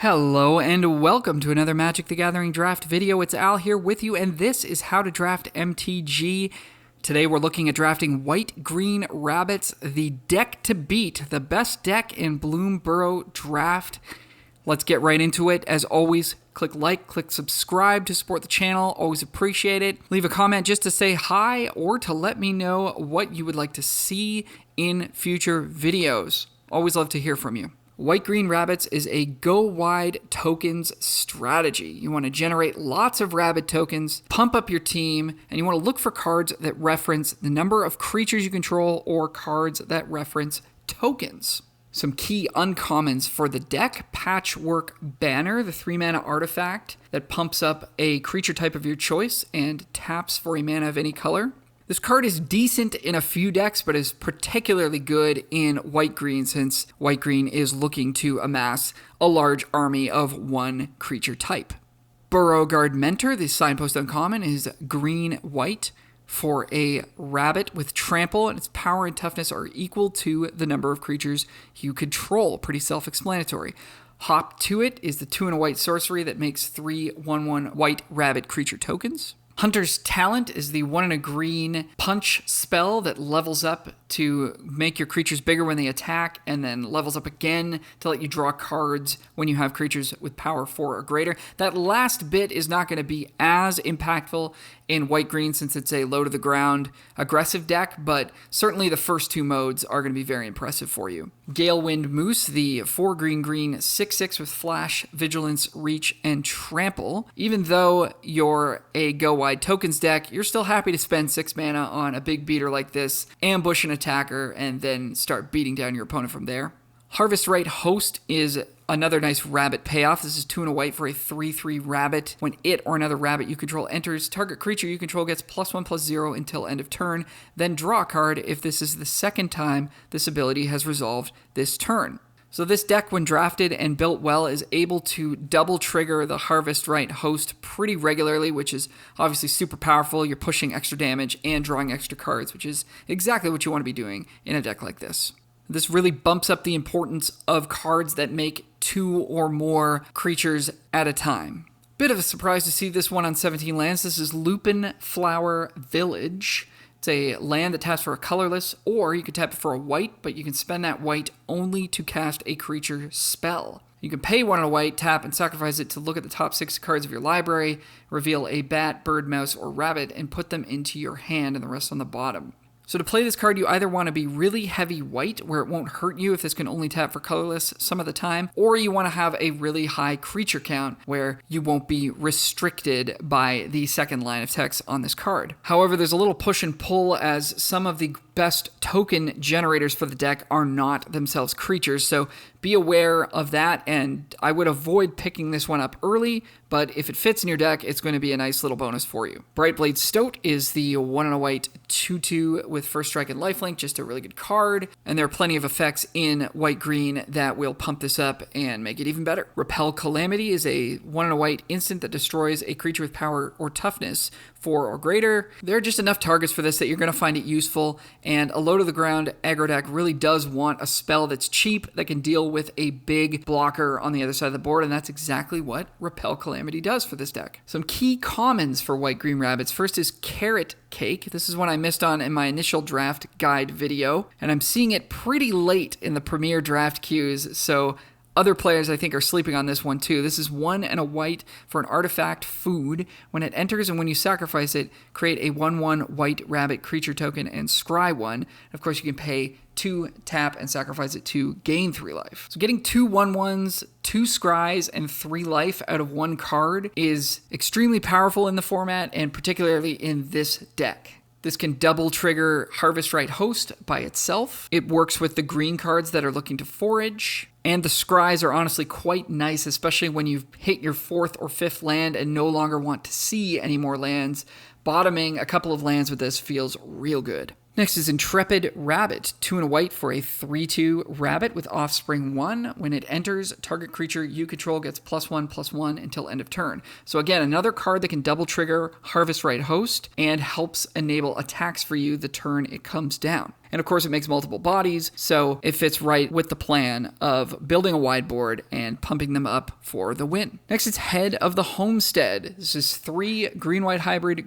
Hello and welcome to another Magic the Gathering draft video. It's Al here with you, and this is how to draft MTG. Today we're looking at drafting white-green rabbits, the deck to beat, the best deck in Bloomburrow draft. Let's get right into it. As always, click like, click subscribe to support the channel. Always appreciate it. Leave a comment just to say hi or to let me know what you would like to see in future videos. Always love to hear from you. White-green rabbits is a go-wide tokens strategy. You want to generate lots of rabbit tokens, pump up your team, and you want to look for cards that reference the number of creatures you control or cards that reference tokens. Some key uncommons for the deck: Patchwork Banner, the 3-mana artifact that pumps up a creature type of your choice and taps for a mana of any color. This card is decent in a few decks, but is particularly good in white-green since white-green is looking to amass a large army of one creature type. Burrowguard Mentor, the signpost uncommon, is green-white for a rabbit with trample, and its power and toughness are equal to the number of creatures you control. Pretty self-explanatory. Hop to It is the 2 and a white sorcery that makes 3 1/1 white rabbit creature tokens. Hunter's Talent is the 1 and a green punch spell that levels up to make your creatures bigger when they attack, and then levels up again to let you draw cards when you have creatures with power 4 or greater. That last bit is not going to be as impactful in white-green since it's a low-to-the-ground aggressive deck, but certainly the first two modes are going to be very impressive for you. Galewind Moose, the 4 green 6/6 with Flash, Vigilance, Reach, and Trample. Even though you're a go-wide tokens deck, you're still happy to spend 6 mana on a big beater like this, ambush an attacker, and then start beating down your opponent from there. Harvest Right Host is another nice rabbit payoff. This is 2 and a white for a 3/3 rabbit. When it or another rabbit you control enters, target creature you control gets +1/+0 until end of turn, then draw a card if this is the second time this ability has resolved this turn. So this deck, when drafted and built well, is able to double trigger the Harvest Right Host pretty regularly, which is obviously super powerful. You're pushing extra damage and drawing extra cards, which is exactly what you want to be doing in a deck like this. This really bumps up the importance of cards that make 2 or more creatures at a time. Bit of a surprise to see this one on 17 lands. This is Lupin Flower Village. It's a land that taps for a colorless, or you can tap it for a white, but you can spend that white only to cast a creature spell. You can pay 1 and a white, tap, and sacrifice it to look at the top 6 cards of your library, reveal a bat, bird, mouse, or rabbit, and put them into your hand and the rest on the bottom. So to play this card, you either want to be really heavy white, where it won't hurt you if this can only tap for colorless some of the time, or you want to have a really high creature count, where you won't be restricted by the second line of text on this card. However, there's a little push and pull, as some of the best token generators for the deck are not themselves creatures, so be aware of that, and I would avoid picking this one up early, but if it fits in your deck, it's going to be a nice little bonus for you. Brightblade Stoat is the 1 and a white 2/2 with First Strike and Lifelink, just a really good card, and there are plenty of effects in white-green that will pump this up and make it even better. Repel Calamity is a 1 and a white instant that destroys a creature with power or toughness 4 or greater. There are just enough targets for this that you're going to find it useful, and a low-to-the-ground aggro deck really does want a spell that's cheap that can deal with a big blocker on the other side of the board, and that's exactly what Repel Calamity does for this deck. Some key commons for white-green rabbits. First is Carrot Cake. This is one I missed on in my initial draft guide video, and I'm seeing it pretty late in the premier draft queues, so other players, I think, are sleeping on this one too. This is 1 and a white for an artifact food. When it enters and when you sacrifice it, create a 1/1 white rabbit creature token and scry 1. Of course, you can pay 2, tap, and sacrifice it to gain 3 life. So getting 2 1/1s, 2 scries, and 3 life out of one card is extremely powerful in the format, and particularly in this deck. This can double trigger Harvest Right Host by itself. It works with the green cards that are looking to forage. And the scries are honestly quite nice, especially when you've hit your 4th or 5th land and no longer want to see any more lands. Bottoming a couple of lands with this feels real good. Next is Intrepid Rabbit, 2 and a white for a 3/2 rabbit with Offspring 1. When it enters, target creature you control gets +1/+1 until end of turn. So again, another card that can double trigger Harvest Right Host and helps enable attacks for you the turn it comes down. And of course, it makes multiple bodies, so it fits right with the plan of building a wide board and pumping them up for the win. Next, it's Head of the Homestead. This is 3 green-white hybrid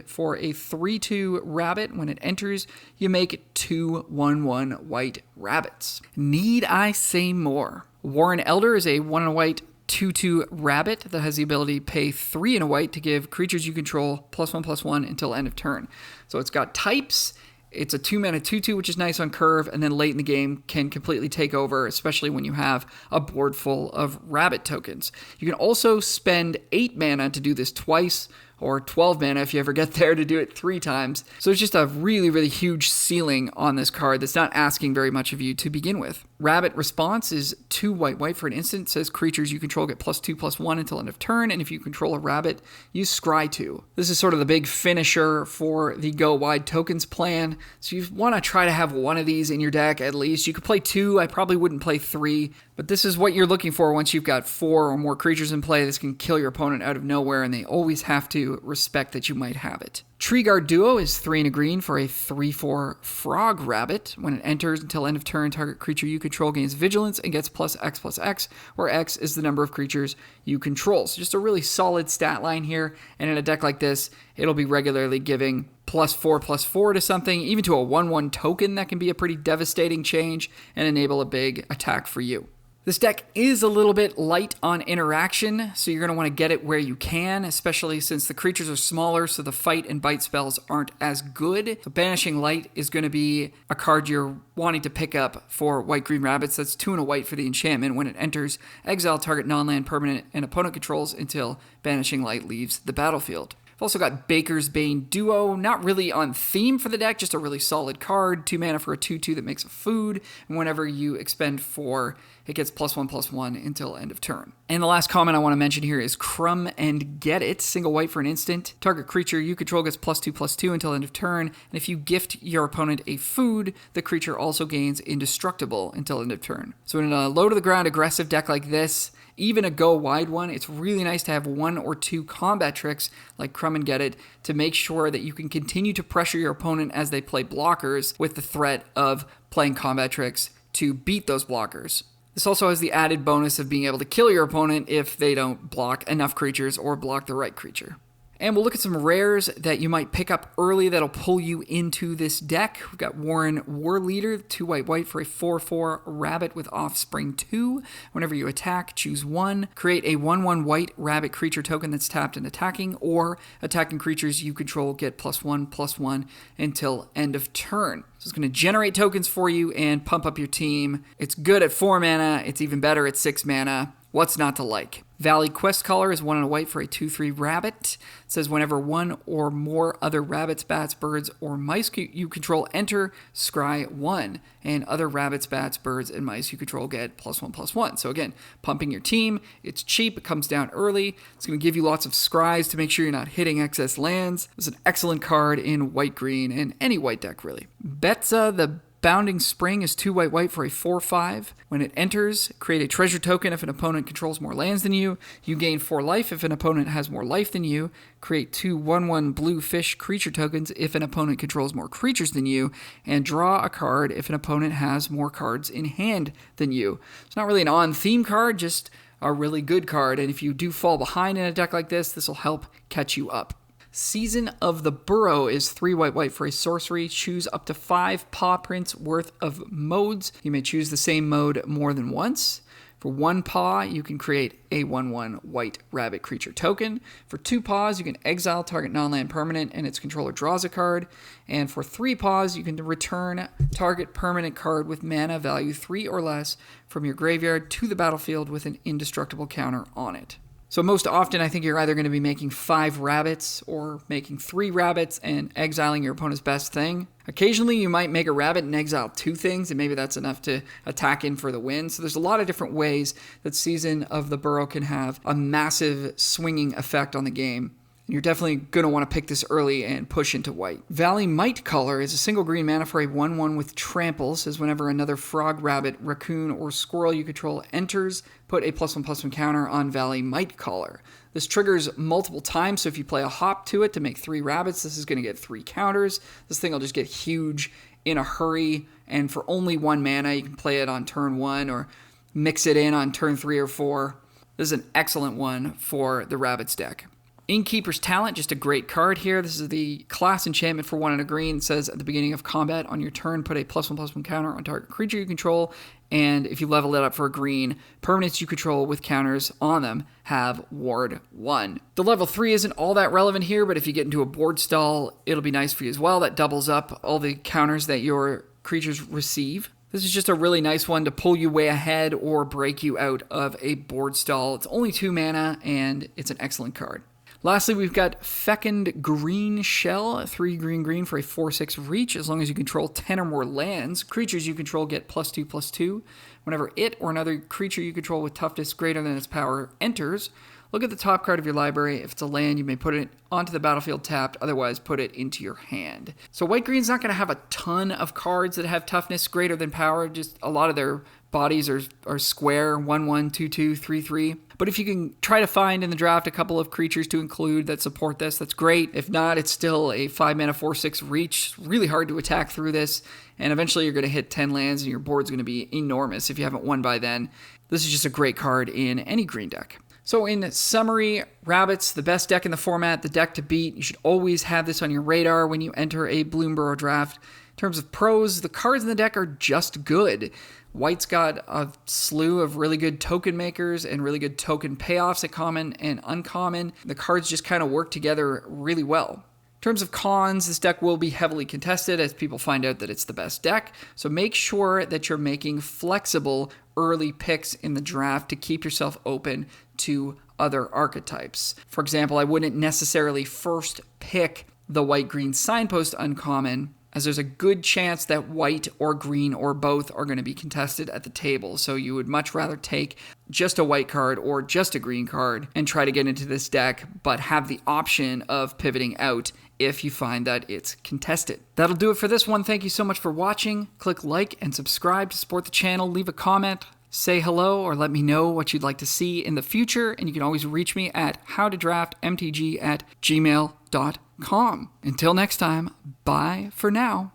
for a 3/2 rabbit. When it enters, you make 2 1/1 white rabbits. Need I say more? Warren Elder is a 1 and a white 2/2 rabbit that has the ability to pay 3 and a white to give creatures you control +1/+1 until end of turn. So it's got types. It's a 2-mana 2/2, which is nice on curve, and then late in the game can completely take over, especially when you have a board full of rabbit tokens. You can also spend 8 mana to do this twice, or 12 mana if you ever get there to do it 3 times. So it's just a really, really huge ceiling on this card that's not asking very much of you to begin with. Rabbit response is 2 white for an instant. It says creatures you control get +2/+1 until end of turn, and if you control a rabbit, use Scry 2. This is sort of the big finisher for the Go Wide Tokens plan, so you want to try to have one of these in your deck at least. You could play 2, I probably wouldn't play 3, but this is what you're looking for once you've got 4 or more creatures in play. This can kill your opponent out of nowhere, and they always have to respect that you might have it. Treeguard Duo is 3 and a green for a 3/4 frog rabbit. When it enters until end of turn, target creature you control gains vigilance and gets +X/+X, where X is the number of creatures you control. So just a really solid stat line here, and in a deck like this, it'll be regularly giving +4/+4 to something, even to a 1/1 token. That can be a pretty devastating change and enable a big attack for you. This deck is a little bit light on interaction, so you're going to want to get it where you can, especially since the creatures are smaller, so the fight and bite spells aren't as good. So Banishing Light is going to be a card you're wanting to pick up for white-green rabbits. That's 2 and a white for the enchantment. When it enters, exile target non-land permanent and opponent controls until Banishing Light leaves the battlefield. I've also got Baker's Bane Duo, not really on theme for the deck, just a really solid card. 2 mana for a 2/2 that makes a food, and whenever you expend 4, it gets +1/+1 until end of turn. And the last comment I want to mention here is Crumb and Get It. Single white for an instant. Target creature you control gets +2/+2 until end of turn, and if you gift your opponent a food, the creature also gains indestructible until end of turn. So in a low-to-the-ground aggressive deck like this, even a Go Wide one, it's really nice to have 1 or 2 combat tricks like Crumb and Get It to make sure that you can continue to pressure your opponent as they play blockers with the threat of playing combat tricks to beat those blockers. This also has the added bonus of being able to kill your opponent if they don't block enough creatures or block the right creature. And we'll look at some rares that you might pick up early that'll pull you into this deck. We've got Warren War Leader, 2 white for a 4/4 rabbit with Offspring 2. Whenever you attack, choose 1. Create a 1/1 white rabbit creature token that's tapped and attacking, or attacking creatures you control get +1/+1 until end of turn. So it's going to generate tokens for you and pump up your team. It's good at 4 mana. It's even better at 6 mana. What's not to like? Valley Quest Caller is 1 and a white for a 2/3 rabbit. It says whenever 1 or more other rabbits, bats, birds, or mice you control enter, scry 1. And other rabbits, bats, birds, and mice you control get +1/+1. So again, pumping your team. It's cheap. It comes down early. It's going to give you lots of scries to make sure you're not hitting excess lands. It's an excellent card in white-green and any white deck, really. Betza the Bounding Spring is 2 white for a 4/5. When it enters, create a treasure token if an opponent controls more lands than you. You gain 4 life if an opponent has more life than you. Create 2 1/1 blue fish creature tokens if an opponent controls more creatures than you. And draw a card if an opponent has more cards in hand than you. It's not really an on-theme card, just a really good card. And if you do fall behind in a deck like this, this will help catch you up. Season of the Burrow is 3 white for a sorcery. Choose up to 5 paw prints worth of modes. You may choose the same mode more than once. For 1 paw, you can create a 1/1 white rabbit creature token. For 2 paws, you can exile target non-land permanent and its controller draws a card. And for 3 paws, you can return target permanent card with mana value 3 or less from your graveyard to the battlefield with an indestructible counter on it. So most often, I think you're either going to be making 5 rabbits or making 3 rabbits and exiling your opponent's best thing. Occasionally, you might make a rabbit and exile 2 things, and maybe that's enough to attack in for the win. So there's a lot of different ways that Season of the Burrow can have a massive swinging effect on the game. You're definitely going to want to pick this early and push into white. Valley Might Caller is a single green mana for a 1/1 with Trample. Says whenever another frog, rabbit, raccoon, or squirrel you control enters, put a +1/+1 counter on Valley Might Caller. This triggers multiple times, so if you play a hop to it to make 3 rabbits, this is going to get 3 counters. This thing will just get huge in a hurry and for only 1 mana, you can play it on turn 1 or mix it in on turn 3 or 4. This is an excellent one for the Rabbits deck. Innkeeper's Talent, just a great card here. This is the class enchantment for 1 and a green. It says at the beginning of combat on your turn, put a +1/+1 counter on target creature you control, and if you level it up for a green, permanents you control with counters on them have Ward 1. The level 3 isn't all that relevant here, but if you get into a board stall, it'll be nice for you as well. That doubles up all the counters that your creatures receive. This is just a really nice one to pull you way ahead or break you out of a board stall. It's only 2 mana, and it's an excellent card. Lastly, we've got Fecund Green Shell, 3 green for a 4/6 reach. As long as you control 10 or more lands, creatures you control get +2/+2. Whenever it or another creature you control with toughness greater than its power enters, look at the top card of your library. If it's a land, you may put it onto the battlefield tapped, otherwise put it into your hand. So white-green's not going to have a ton of cards that have toughness greater than power, just a lot of their bodies are square, 1/1, 2/2, 3/3. But if you can try to find in the draft a couple of creatures to include that support this, that's great. If not, it's still a 5 mana 4/6 reach. Really hard to attack through this, and eventually you're going to hit 10 lands and your board's going to be enormous if you haven't won by then. This is just a great card in any green deck. So in summary, Rabbits, the best deck in the format, the deck to beat. You should always have this on your radar when you enter a Bloomburrow draft. In terms of pros, the cards in the deck are just good. White's got a slew of really good token makers and really good token payoffs at common and uncommon. The cards just kind of work together really well. In terms of cons, this deck will be heavily contested as people find out that it's the best deck. So make sure that you're making flexible early picks in the draft to keep yourself open to other archetypes. For example, I wouldn't necessarily first pick the white-green signpost uncommon, as there's a good chance that white or green or both are going to be contested at the table. So you would much rather take just a white card or just a green card and try to get into this deck, but have the option of pivoting out if you find that it's contested. That'll do it for this one. Thank you so much for watching. Click like and subscribe to support the channel. Leave a comment, say hello, or let me know what you'd like to see in the future. And you can always reach me at howtodraftmtg@gmail.com. Until next time, bye for now.